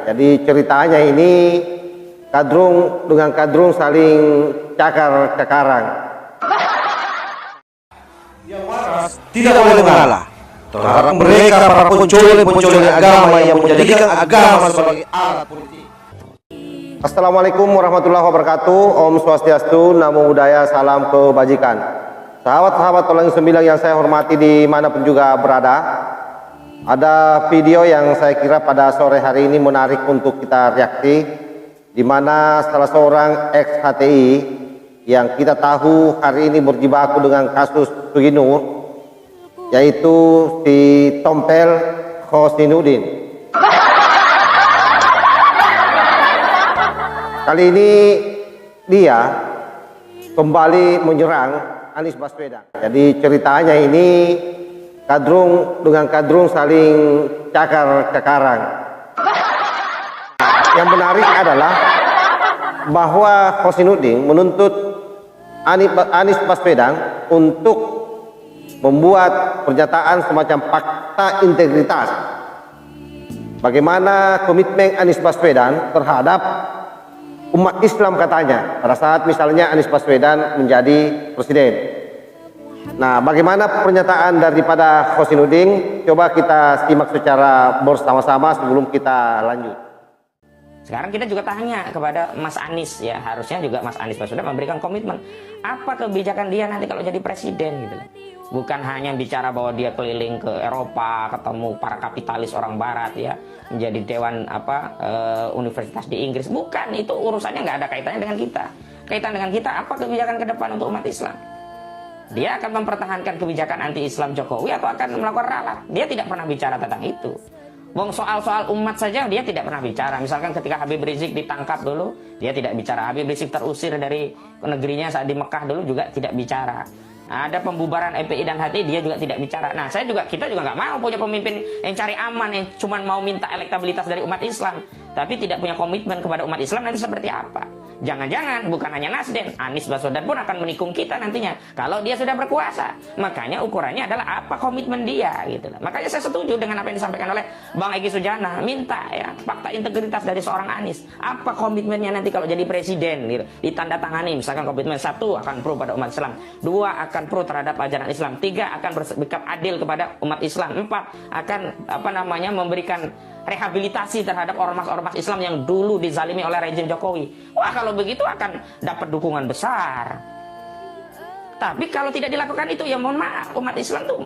Jadi ceritanya ini kadrung dengan kadrung saling cakar-cakaran. Yang waras tidak boleh mengalah terhadap mereka para pencuri agama yang menjadikan agama sebagai alat politik. Assalamualaikum warahmatullahi wabarakatuh. Om Swastiastu, Namo Buddhaya, salam kebajikan. Sahabat-sahabat Tolong Sembilan yang saya hormati dimanapun juga berada, ada video yang saya kira pada sore hari ini menarik untuk kita reaksi, di mana salah seorang ex HTI yang kita tahu hari ini berjibaku dengan kasus Suginur, yaitu si Tompel Hosniuddin. Kali ini dia kembali menyerang Anies Baswedan. Jadi ceritanya ini kadrung dengan kadrung saling cakar-cakaran. Yang menarik adalah bahwa Hosniuddin menuntut Anies Baswedan untuk membuat pernyataan semacam fakta integritas. Bagaimana komitmen Anies Baswedan terhadap umat Islam katanya pada saat misalnya Anies Baswedan menjadi presiden. Nah, bagaimana pernyataan daripada Hosniuddin? Coba kita simak secara bersama-sama sebelum kita lanjut. Sekarang kita juga tanya kepada Mas Anies, ya harusnya juga Mas Anies Baswedan memberikan komitmen apa kebijakan dia nanti kalau jadi presiden gitu. Bukan hanya bicara bahwa dia keliling ke Eropa, ketemu para kapitalis orang Barat, ya menjadi dewan universitas di Inggris. Bukan, itu urusannya nggak ada kaitannya dengan kita. Kaitan dengan kita apa kebijakan ke depan untuk umat Islam. Dia akan mempertahankan kebijakan anti-Islam Jokowi atau akan melakukan ralat. Dia tidak pernah bicara tentang itu. Wong soal-soal umat saja dia tidak pernah bicara. Misalkan ketika Habib Rizik ditangkap dulu, dia tidak bicara. Habib Rizik terusir dari negerinya saat di Mekah dulu juga tidak bicara. Nah, ada pembubaran FPI dan HTI, dia juga tidak bicara. Nah, kita juga nggak mau punya pemimpin yang cari aman, yang cuma mau minta elektabilitas dari umat Islam, tapi tidak punya komitmen kepada umat Islam nanti seperti apa. Jangan-jangan bukan hanya Nasdem, Anies Baswedan pun akan menikung kita nantinya kalau dia sudah berkuasa. Makanya ukurannya adalah apa komitmen dia gitu. Makanya saya setuju dengan apa yang disampaikan oleh Bang Egy Sujana, minta ya fakta integritas dari seorang Anies. Apa komitmennya nanti kalau jadi presiden gitu. Ditandatangani misalkan komitmen 1 akan pro pada umat Islam, 2 akan pro terhadap ajaran Islam, 3 akan bersikap adil kepada umat Islam, 4 akan memberikan rehabilitasi terhadap ormas-ormas Islam yang dulu dizalimi oleh rejim Jokowi. Wah, kalau begitu akan dapat dukungan besar. Tapi kalau tidak dilakukan itu, ya mohon maaf, umat Islam tuh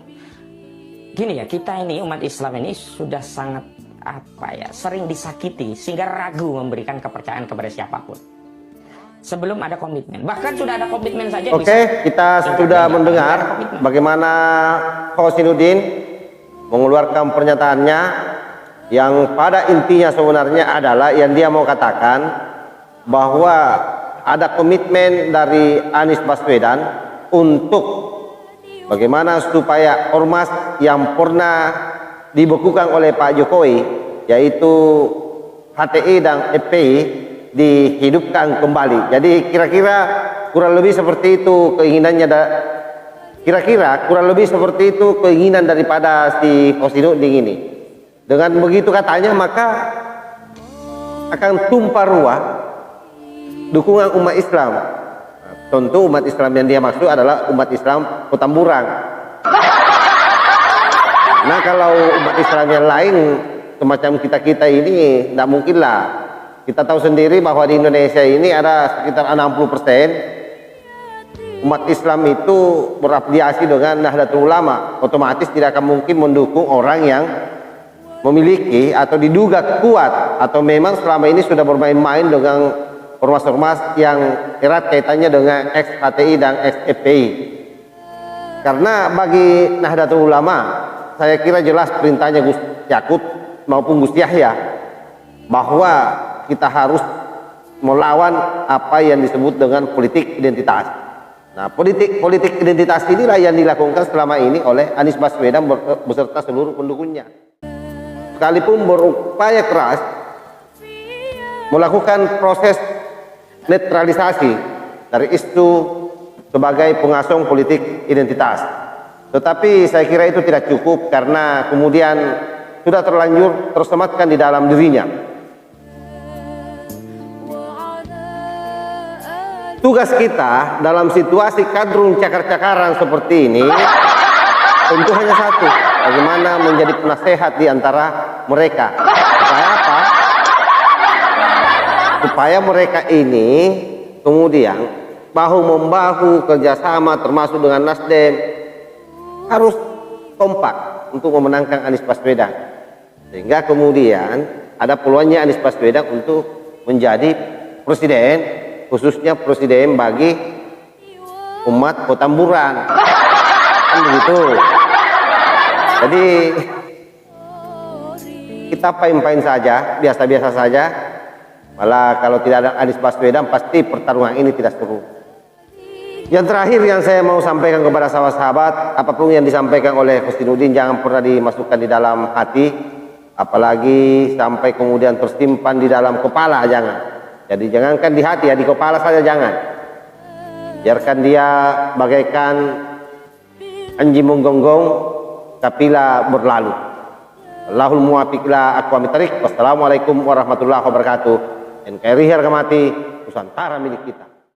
gini ya, kita ini umat Islam ini sudah sangat sering disakiti sehingga ragu memberikan kepercayaan kepada siapapun. Sebelum ada komitmen, bahkan sudah ada komitmen saja. Oke, kita sudah mendengar bagaimana Hosniuddin mengeluarkan pernyataannya yang pada intinya sebenarnya adalah yang dia mau katakan bahwa ada komitmen dari Anies Baswedan untuk bagaimana supaya ormas yang pernah dibekukan oleh Pak Jokowi, yaitu HTI dan FPI, dihidupkan kembali. Jadi kira-kira kurang lebih seperti itu keinginannya. Kira-kira kurang lebih seperti itu keinginan daripada si Hosniuddin ini. Dengan begitu katanya, maka akan tumpah ruah dukungan umat Islam. Tentu umat Islam yang dia maksud adalah umat Islam Petamburan. Nah, kalau umat Islam yang lain semacam kita-kita ini tidak mungkin lah. Kita tahu sendiri bahwa di Indonesia ini ada sekitar 60% umat Islam itu berafiliasi dengan Nahdlatul Ulama. Otomatis tidak akan mungkin mendukung orang yang memiliki atau diduga kuat atau memang selama ini sudah bermain-main dengan ormas-ormas yang erat kaitannya dengan ex-HTI dan ex-FPI. Karena bagi Nahdlatul Ulama, saya kira jelas perintahnya Gus Yakut maupun Gus Yahya bahwa kita harus melawan apa yang disebut dengan politik identitas. Nah, politik identitas inilah yang dilakukan selama ini oleh Anies Baswedan beserta seluruh pendukungnya. Sekalipun berupaya keras melakukan proses netralisasi dari isu sebagai pengasong politik identitas, tetapi saya kira itu tidak cukup karena kemudian sudah terlanjur tersematkan di dalam dirinya tugas kita dalam situasi kadrun cakar-cakaran seperti ini tentu hanya satu, bagaimana menjadi penasehat di antara mereka. Supaya apa? Supaya mereka ini kemudian bahu-membahu kerjasama termasuk dengan Nasdem harus kompak untuk memenangkan Anies Baswedan, sehingga kemudian ada peluangnya Anies Baswedan untuk menjadi presiden, khususnya presiden bagi umat Petamburan, kan begitu. Jadi kita pain-pain saja, biasa-biasa saja. Malah kalau tidak ada Anies Baswedan pasti pertarungan ini tidak seru. Yang terakhir yang saya mau sampaikan kepada sahabat-sahabat, apapun yang disampaikan oleh Husnuddin jangan pernah dimasukkan di dalam hati, apalagi sampai kemudian tersimpan di dalam kepala, jangan. Jadi jangankan di hati, ya di kepala saja jangan. Biarkan dia bagaikan anjing menggonggong, kapilah berlalu. Allahul muwafiq ila aqwamit thariq. Wassalamualaikum warahmatullahi wabarakatuh. NKRI harga mati, Nusantara milik kita.